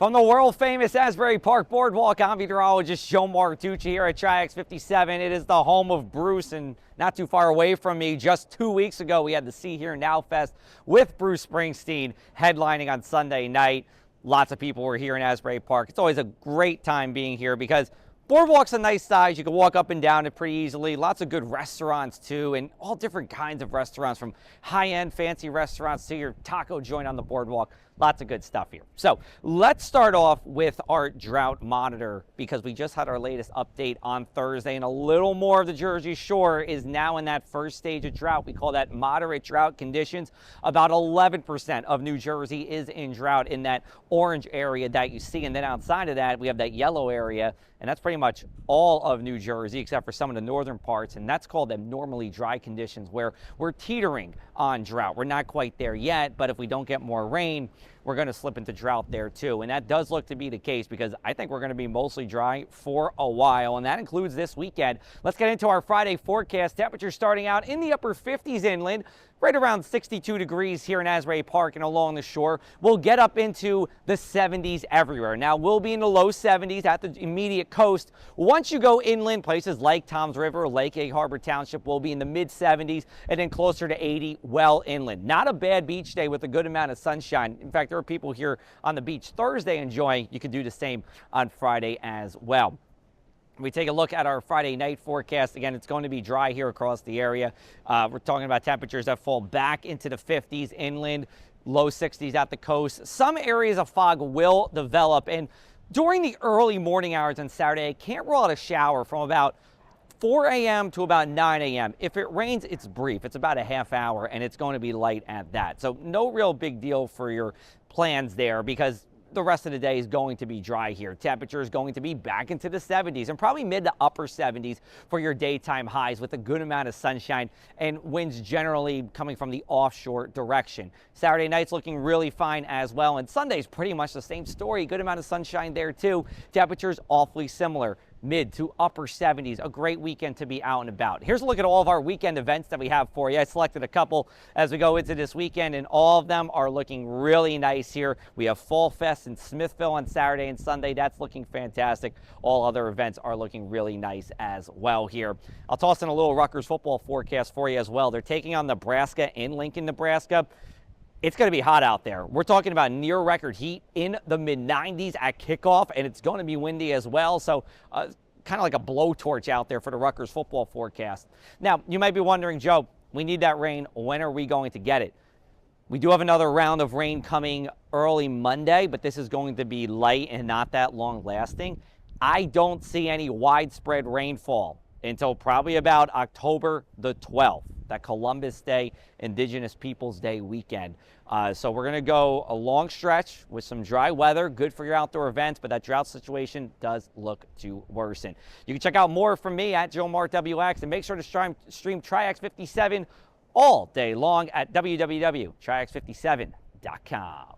From the world-famous Asbury Park Boardwalk, I'm meteorologist Joe Martucci here at Triax 57. It is the home of Bruce, and not too far away from me, just 2 weeks ago, we had the See Here Now Fest with Bruce Springsteen headlining on Sunday night. Lots of people were here in Asbury Park. It's always a great time being here because Boardwalk's a nice size. You can walk up and down it pretty easily. Lots of good restaurants, too, and all different kinds of restaurants, from high-end fancy restaurants to your taco joint on the boardwalk. Lots of good stuff here. So let's start off with our drought monitor because we just had our latest update on Thursday, and a little more of the Jersey Shore is now in that first stage of drought. We call that moderate drought conditions. About 11% of New Jersey is in drought in that orange area that you see, and then outside of that, we have that yellow area, and that's pretty much all of New Jersey except for some of the northern parts, and that's called abnormally dry conditions, where we're teetering on drought. We're not quite there yet, but if we don't get more rain, we're going to slip into drought there too. And that does look to be the case because I think we're going to be mostly dry for a while, and that includes this weekend. Let's get into our Friday forecast. Temperatures starting out in the upper 50s inland, right around 62 degrees here in Asbury Park and along the shore. We'll get up into the 70s everywhere. Now, we'll be in the low 70s at the immediate coast. Once you go inland, places like Toms River, Lake Egg Harbor Township will be in the mid 70s and then closer to 80 well inland. Not a bad beach day with a good amount of sunshine. In fact, there are people here on the beach Thursday enjoying. You can do the same on Friday as well. We take a look at our Friday night forecast. Again, it's going to be dry here across the area. We're talking about temperatures that fall back into the 50s inland, low 60s at the coast. Some areas of fog will develop, and during the early morning hours on Saturday, I can't rule out a shower from about 4 a.m. to about 9 a.m. If it rains, it's brief. It's about a half hour, and it's going to be light at that. So no real big deal for your plans there because the rest of the day is going to be dry here. Temperature is going to be back into the 70s and probably mid to upper 70s for your daytime highs with a good amount of sunshine and winds generally coming from the offshore direction. Saturday night's looking really fine as well, and Sunday's pretty much the same story. Good amount of sunshine there too. Temperatures awfully similar. Mid to upper 70s, a great weekend to be out and about. Here's a look at all of our weekend events that we have for you. I selected a couple as we go into this weekend, and all of them are looking really nice here. We have Fall Fest in Smithville on Saturday and Sunday. That's looking fantastic. All other events are looking really nice as well here. I'll toss in a little Rutgers football forecast for you as well. They're taking on Nebraska in Lincoln, Nebraska. It's going to be hot out there. We're talking about near record heat in the mid-90s at kickoff, and it's going to be windy as well. So kind of like a blowtorch out there for the Rutgers football forecast. Now, you might be wondering, Joe, we need that rain. When are we going to get it? We do have another round of rain coming early Monday, but this is going to be light and not that long lasting. I don't see any widespread rainfall until probably about October the 12th, that Columbus Day, Indigenous Peoples Day weekend. So we're going to go a long stretch with some dry weather, good for your outdoor events, but that drought situation does look to worsen. You can check out more from me at Joe Mart WX, and make sure to stream Triax 57 all day long at www.triax57.com.